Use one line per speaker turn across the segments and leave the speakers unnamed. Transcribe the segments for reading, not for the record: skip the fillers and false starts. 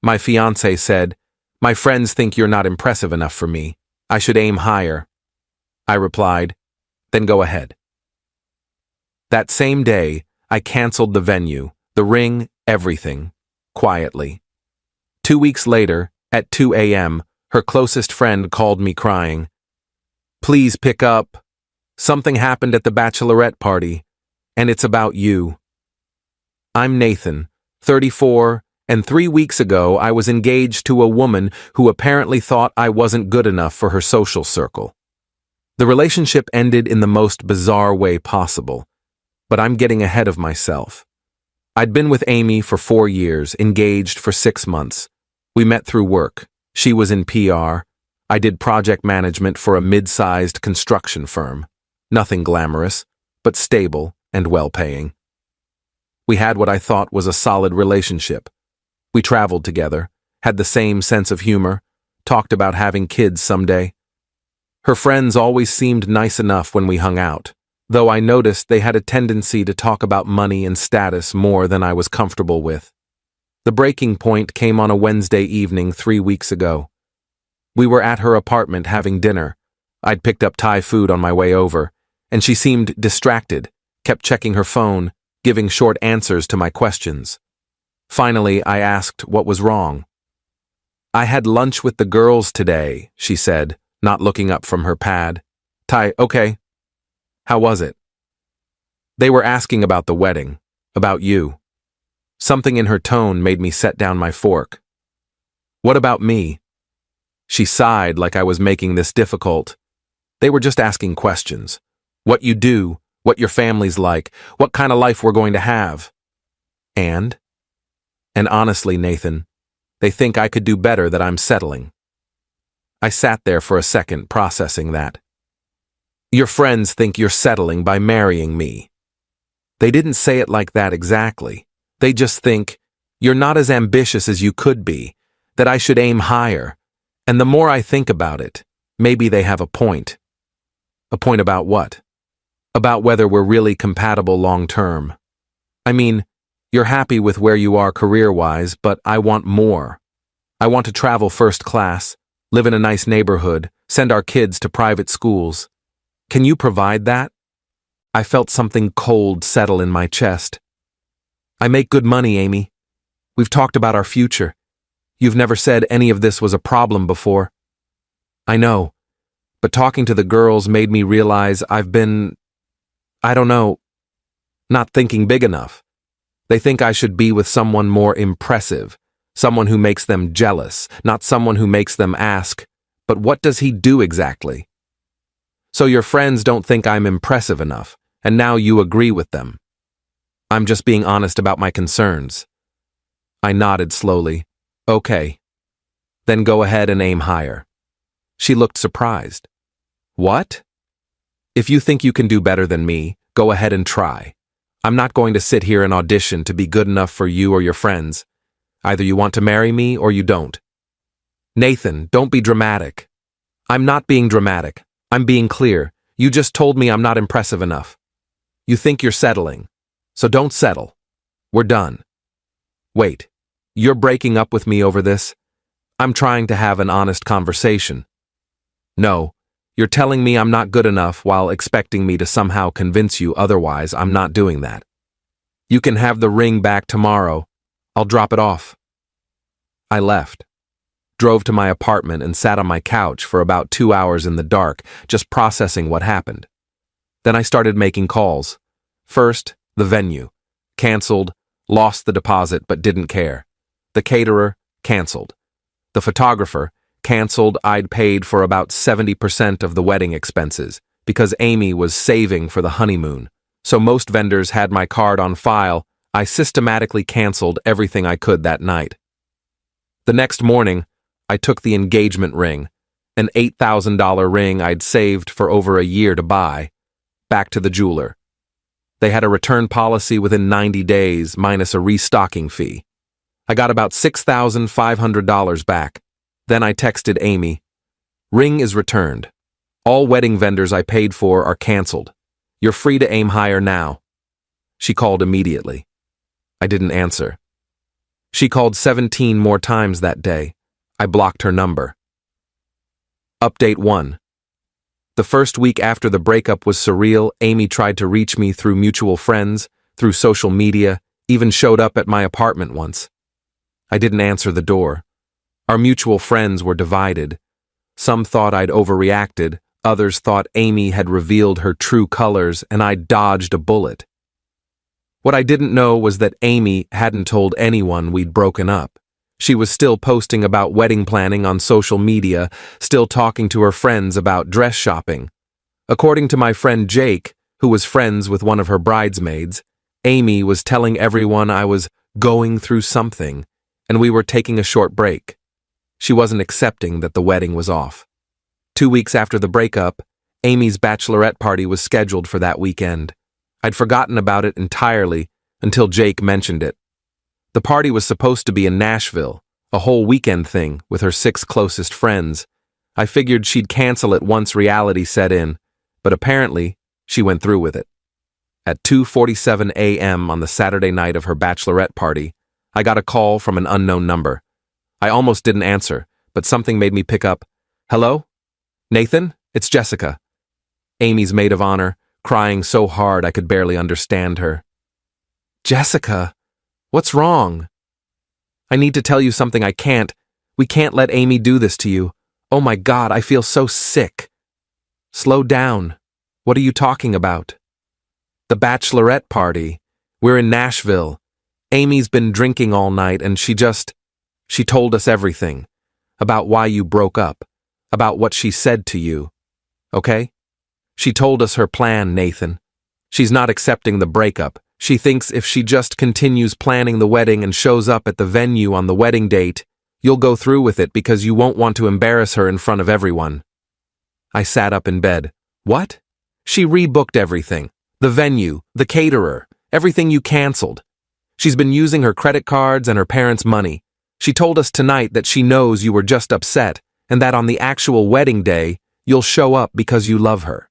My fiancé said, "My friends think you're not impressive enough for me. I should aim higher." I replied, "Then go ahead." That same day, I canceled the venue, the ring, everything, quietly. 2 weeks later, at 2 a.m., her closest friend called me crying. "Please pick up. Something happened at the bachelorette party, and it's about you." I'm Nathan, 34, and 3 weeks ago I was engaged to a woman who apparently thought I wasn't good enough for her social circle. The relationship ended in the most bizarre way possible, but I'm getting ahead of myself. I'd been with Amy for 4 years, engaged for 6 months. We met through work. She was in PR. I did project management for a mid-sized construction firm. Nothing glamorous, but stable and well-paying. We had what I thought was a solid relationship. We traveled together, had the same sense of humor, talked about having kids someday. Her friends always seemed nice enough when we hung out, though I noticed they had a tendency to talk about money and status more than I was comfortable with. The breaking point came on a Wednesday evening 3 weeks ago. We were at her apartment having dinner. I'd picked up Thai food on my way over, and she seemed distracted, kept checking her phone, giving short answers to my questions. Finally, I asked what was wrong. "I had lunch with the girls today," she said, not looking up from her pad. "Thai, okay. How was it?" "They were asking about the wedding, about you." Something in her tone made me set down my fork. "What about me?" She sighed like I was making this difficult. "They were just asking questions. What you do, what your family's like, what kind of life we're going to have." And honestly, Nathan, they think I could do better, that I'm settling. I sat there for a second, processing that. "Your friends think you're settling by marrying me." They didn't say it like that exactly. They just think you're not as ambitious as you could be, that I should aim higher. And the more I think about it, maybe they have a point. A point about what? About whether we're really compatible long-term. I mean, you're happy with where you are career-wise, but I want more. I want to travel first class, live in a nice neighborhood, send our kids to private schools. Can you provide that? I felt something cold settle in my chest. "I make good money, Amy. We've talked about our future. You've never said any of this was a problem before." "I know, but talking to the girls made me realize I've been, I don't know, not thinking big enough. They think I should be with someone more impressive, someone who makes them jealous, not someone who makes them ask, 'But what does he do exactly?' So your friends don't think I'm impressive enough, and now you agree with them." "I'm just being honest about my concerns." I nodded slowly. "Okay. Then go ahead and aim higher." She looked surprised. "What?" "If you think you can do better than me, go ahead and try. I'm not going to sit here and audition to be good enough for you or your friends. Either you want to marry me or you don't." "Nathan, don't be dramatic." "I'm not being dramatic. I'm being clear. You just told me I'm not impressive enough. You think you're settling. So don't settle. We're done." "Wait, you're breaking up with me over this?" "I'm trying to have an honest conversation." "No, you're telling me I'm not good enough while expecting me to somehow convince you otherwise. I'm not doing that." "You can have the ring back tomorrow. I'll drop it off." I left, drove to my apartment and sat on my couch for about 2 hours in the dark, just processing what happened. Then I started making calls. First, the venue. Canceled, lost the deposit but didn't care. The caterer, canceled. The photographer, canceled. I'd paid for about 70% of the wedding expenses because Amy was saving for the honeymoon. So most vendors had my card on file. I systematically canceled everything I could that night. The next morning, I took the engagement ring, an $8,000 ring I'd saved for over a year to buy, back to the jeweler. They had a return policy within 90 days minus a restocking fee. I got about $6,500 back. Then I texted Amy, "Ring is returned. All wedding vendors I paid for are canceled. You're free to aim higher now." She called immediately. I didn't answer. She called 17 more times that day. I blocked her number. Update 1. The first week after the breakup was surreal. Amy tried to reach me through mutual friends, through social media, even showed up at my apartment once. I didn't answer the door. Our mutual friends were divided. Some thought I'd overreacted, others thought Amy had revealed her true colors and I'd dodged a bullet. What I didn't know was that Amy hadn't told anyone we'd broken up. She was still posting about wedding planning on social media, still talking to her friends about dress shopping. According to my friend Jake, who was friends with one of her bridesmaids, Amy was telling everyone I was going through something, and we were taking a short break. She wasn't accepting that the wedding was off. 2 weeks after the breakup, Amy's bachelorette party was scheduled for that weekend. I'd forgotten about it entirely until Jake mentioned it. The party was supposed to be in Nashville, a whole weekend thing with her 6 closest friends. I figured she'd cancel it once reality set in, but apparently she went through with it. At 2:47 a.m. on the Saturday night of her bachelorette party, I got a call from an unknown number. I almost didn't answer, but something made me pick up. Hello? Nathan? It's Jessica. Amy's maid of honor, crying so hard I could barely understand her. Jessica, what's wrong? I need to tell you something I can't. We can't let Amy do this to you. Oh my God, I feel so sick. Slow down. What are you talking about? The bachelorette party. We're in Nashville. Amy's been drinking all night and she told us everything. About why you broke up. About what she said to you. Okay? She told us her plan, Nathan. She's not accepting the breakup. She thinks if she just continues planning the wedding and shows up at the venue on the wedding date, you'll go through with it because you won't want to embarrass her in front of everyone. I sat up in bed. What? She rebooked everything. The venue, the caterer, everything you canceled. She's been using her credit cards and her parents' money. She told us tonight that she knows you were just upset and that on the actual wedding day, you'll show up because you love her.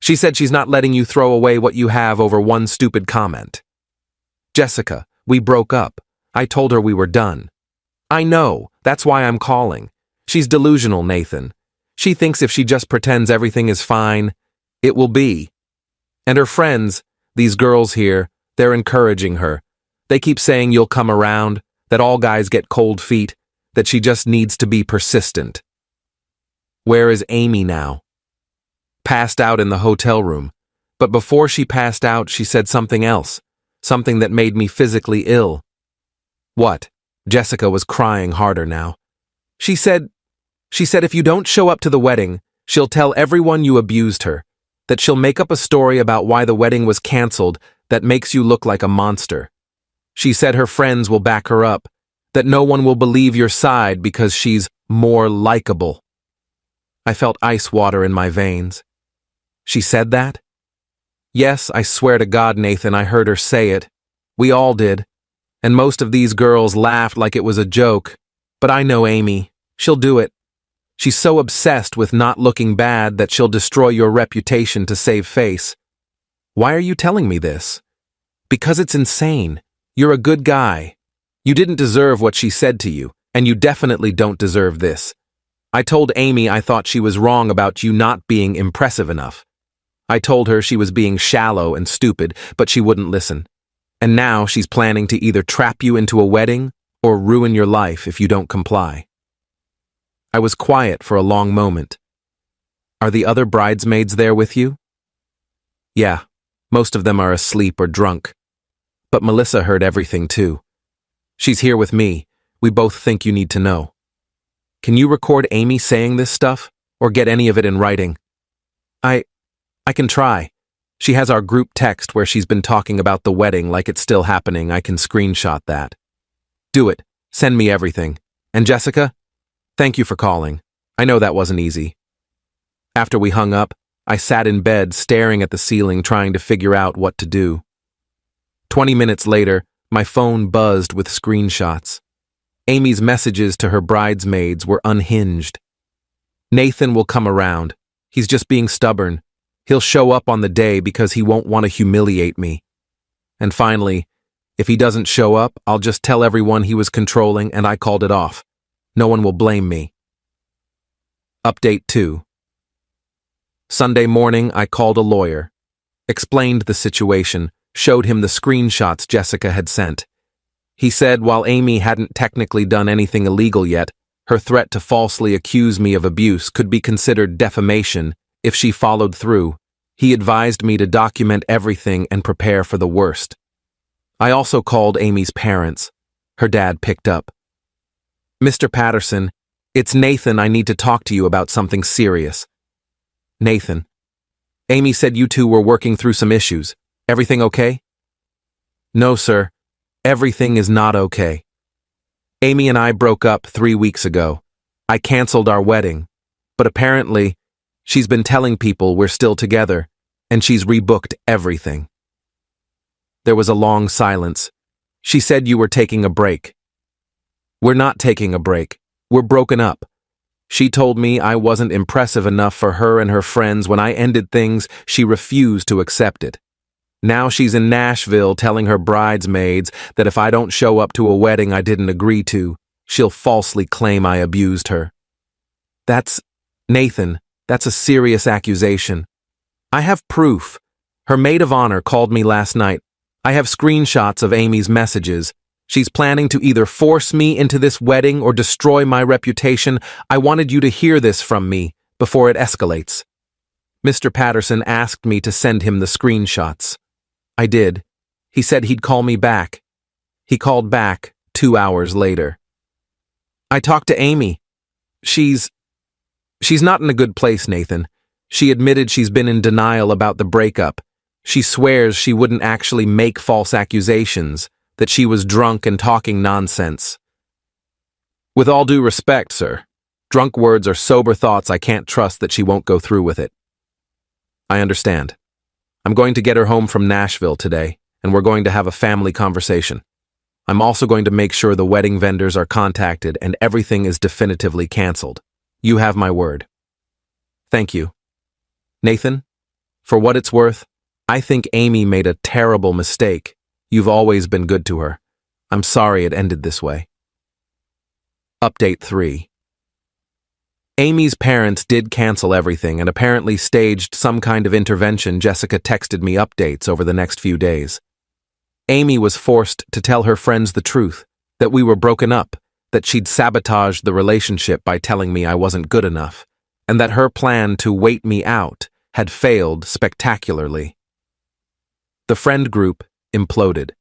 She said she's not letting you throw away what you have over one stupid comment. Jessica, we broke up. I told her we were done. I know, that's why I'm calling. She's delusional, Nathan. She thinks if she just pretends everything is fine, it will be. And her friends, these girls here, they're encouraging her. They keep saying you'll come around, that all guys get cold feet, that she just needs to be persistent. Where is Amy now? Passed out in the hotel room. But before she passed out, she said something else, something that made me physically ill. What? Jessica was crying harder now. She said if you don't show up to the wedding, she'll tell everyone you abused her, that she'll make up a story about why the wedding was canceled that makes you look like a monster. She said her friends will back her up, that no one will believe your side because she's more likable. I felt ice water in my veins. She said that? Yes, I swear to God, Nathan, I heard her say it. We all did. And most of these girls laughed like it was a joke. But I know Amy. She'll do it. She's so obsessed with not looking bad that she'll destroy your reputation to save face. Why are you telling me this? Because it's insane. You're a good guy. You didn't deserve what she said to you, and you definitely don't deserve this. I told Amy I thought she was wrong about you not being impressive enough. I told her she was being shallow and stupid, but she wouldn't listen. And now she's planning to either trap you into a wedding or ruin your life if you don't comply. I was quiet for a long moment. Are the other bridesmaids there with you? Yeah, most of them are asleep or drunk. But Melissa heard everything too. She's here with me. We both think you need to know. Can you record Amy saying this stuff, or get any of it in writing? I can try. She has our group text where she's been talking about the wedding like it's still happening. I can screenshot that. Do it. Send me everything. And Jessica, thank you for calling. I know that wasn't easy. After we hung up, I sat in bed staring at the ceiling trying to figure out what to do. 20 minutes later, my phone buzzed with screenshots. Amy's messages to her bridesmaids were unhinged. Nathan will come around. He's just being stubborn. He'll show up on the day because he won't want to humiliate me. And finally, If he doesn't show up, I'll just tell everyone he was controlling and I called it off. No one will blame me. Update 2. Sunday morning, I called a lawyer, explained the situation, showed him the screenshots Jessica had sent. He said while Amy hadn't technically done anything illegal yet, her threat to falsely accuse me of abuse could be considered defamation if she followed through. He advised me to document everything and prepare for the worst. I also called Amy's parents. Her dad picked up. "Mr. Patterson, it's Nathan. I need to talk to you about something serious." "Nathan. Amy said you two were working through some issues. Everything okay?" "No, sir. Everything is not okay. Amy and I broke up 3 weeks ago. I canceled our wedding, but apparently she's been telling people we're still together, and she's rebooked everything." There was a long silence. "She said you were taking a break." "We're not taking a break. We're broken up. She told me I wasn't impressive enough for her and her friends. When I ended things, she refused to accept it. Now she's in Nashville telling her bridesmaids that if I don't show up to a wedding I didn't agree to, she'll falsely claim I abused her." Nathan, that's a serious accusation. I have proof. Her maid of honor called me last night. I have screenshots of Amy's messages. She's planning to either force me into this wedding or destroy my reputation. I wanted you to hear this from me before it escalates. Mr. Patterson asked me to send him the screenshots. I did. He said he'd call me back. He called back 2 hours later. I talked to Amy. She's not in a good place, Nathan. She admitted she's been in denial about the breakup. She swears she wouldn't actually make false accusations, that she was drunk and talking nonsense. With all due respect, sir, drunk words are sober thoughts. I can't trust that she won't go through with it. I understand. I'm going to get her home from Nashville today, and we're going to have a family conversation. I'm also going to make sure the wedding vendors are contacted and everything is definitively canceled. You have my word. Thank you. Nathan, for what it's worth, I think Amy made a terrible mistake. You've always been good to her. I'm sorry it ended this way. Update 3. Amy's parents did cancel everything and apparently staged some kind of intervention. Jessica texted me updates over the next few days. Amy was forced to tell her friends the truth, that we were broken up, that she'd sabotaged the relationship by telling me I wasn't good enough, and that her plan to wait me out had failed spectacularly. The friend group imploded.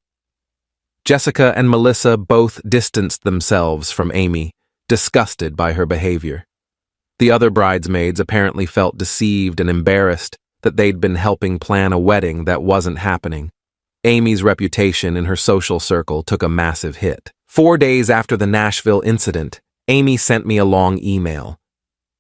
Jessica and Melissa both distanced themselves from Amy, disgusted by her behavior. The other bridesmaids apparently felt deceived and embarrassed that they'd been helping plan a wedding that wasn't happening. Amy's reputation in her social circle took a massive hit. 4 days after the Nashville incident, Amy sent me a long email.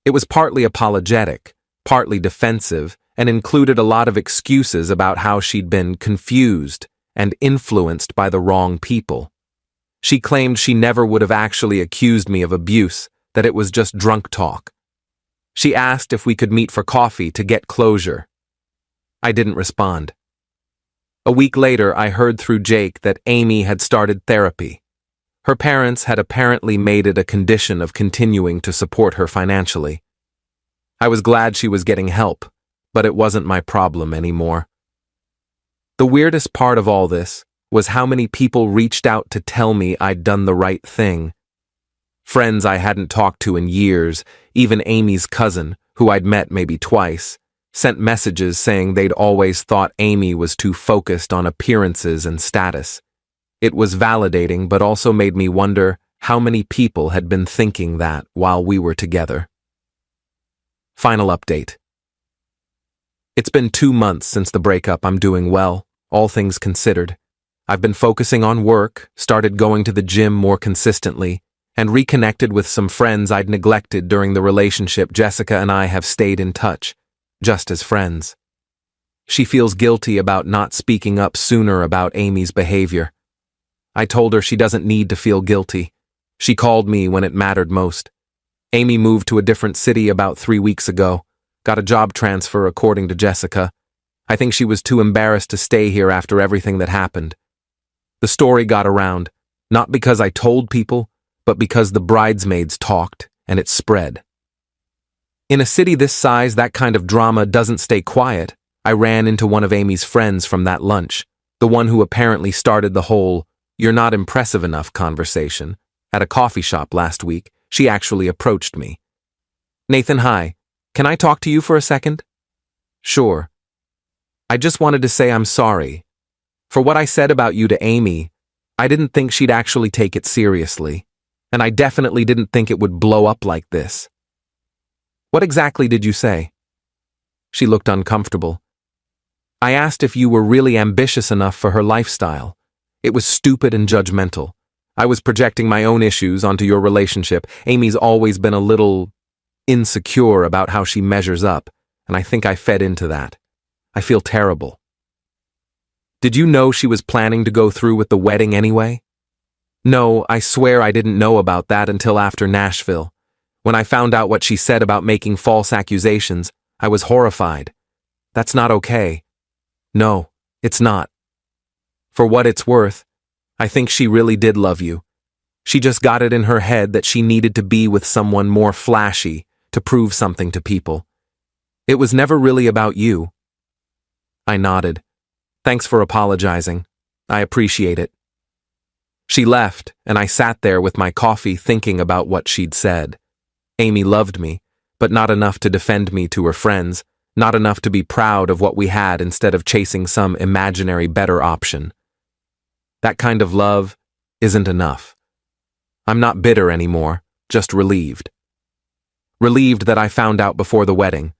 It was partly apologetic, partly defensive, and included a lot of excuses about how she'd been confused and influenced by the wrong people. She claimed she never would have actually accused me of abuse, that it was just drunk talk. She asked if we could meet for coffee to get closure. I didn't respond. A week later, I heard through Jake that Amy had started therapy. Her parents had apparently made it a condition of continuing to support her financially. I was glad she was getting help, but it wasn't my problem anymore. The weirdest part of all this was how many people reached out to tell me I'd done the right thing. Friends I hadn't talked to in years, even Amy's cousin, who I'd met maybe twice, sent messages saying they'd always thought Amy was too focused on appearances and status. It was validating, but also made me wonder how many people had been thinking that while we were together. Final update. It's been 2 months since the breakup. I'm doing well, all things considered. I've been focusing on work, started going to the gym more consistently, and reconnected with some friends I'd neglected during the relationship. Jessica and I have stayed in touch, just as friends. She feels guilty about not speaking up sooner about Amy's behavior. I told her she doesn't need to feel guilty. She called me when it mattered most. Amy moved to a different city about 3 weeks ago, got a job transfer according to Jessica. I think she was too embarrassed to stay here after everything that happened. The story got around, not because I told people, but because the bridesmaids talked, and it spread. In a city this size, that kind of drama doesn't stay quiet. I ran into one of Amy's friends from that lunch, the one who apparently started the whole "you're not impressive enough" conversation. At a coffee shop last week, she actually approached me. "Nathan, hi. Can I talk to you for a second?" "Sure. I just wanted to say I'm sorry. For what I said about you to Amy, I didn't think she'd actually take it seriously, and I definitely didn't think it would blow up like this." "What exactly did you say?" She looked uncomfortable. "I asked if you were really ambitious enough for her lifestyle. It was stupid and judgmental. I was projecting my own issues onto your relationship. Amy's always been a little insecure about how she measures up, and I think I fed into that. I feel terrible." "Did you know she was planning to go through with the wedding anyway?" "No, I swear I didn't know about that until after Nashville. When I found out what she said about making false accusations, I was horrified. That's not okay." "No, it's not. For what it's worth, I think she really did love you. She just got it in her head that she needed to be with someone more flashy to prove something to people. It was never really about you." I nodded. "Thanks for apologizing. I appreciate it." She left, and I sat there with my coffee thinking about what she'd said. Amy loved me, but not enough to defend me to her friends, not enough to be proud of what we had instead of chasing some imaginary better option. That kind of love isn't enough. I'm not bitter anymore, just relieved. Relieved that I found out before the wedding.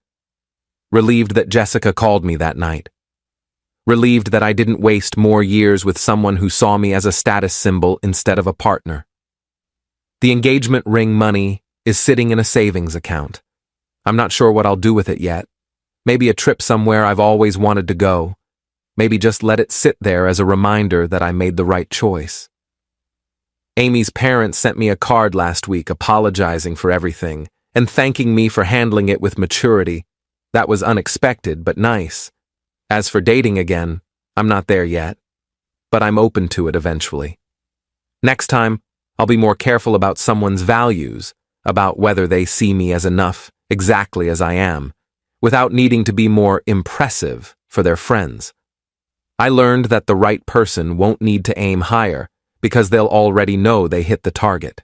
Relieved that Jessica called me that night. Relieved that I didn't waste more years with someone who saw me as a status symbol instead of a partner. The engagement ring money is sitting in a savings account. I'm not sure what I'll do with it yet. Maybe a trip somewhere I've always wanted to go. Maybe just let it sit there as a reminder that I made the right choice. Amy's parents sent me a card last week apologizing for everything and thanking me for handling it with maturity. That was unexpected, but nice. As for dating again, I'm not there yet, but I'm open to it eventually. Next time, I'll be more careful about someone's values, about whether they see me as enough, exactly as I am, without needing to be more impressive for their friends. I learned that the right person won't need to aim higher because they'll already know they hit the target.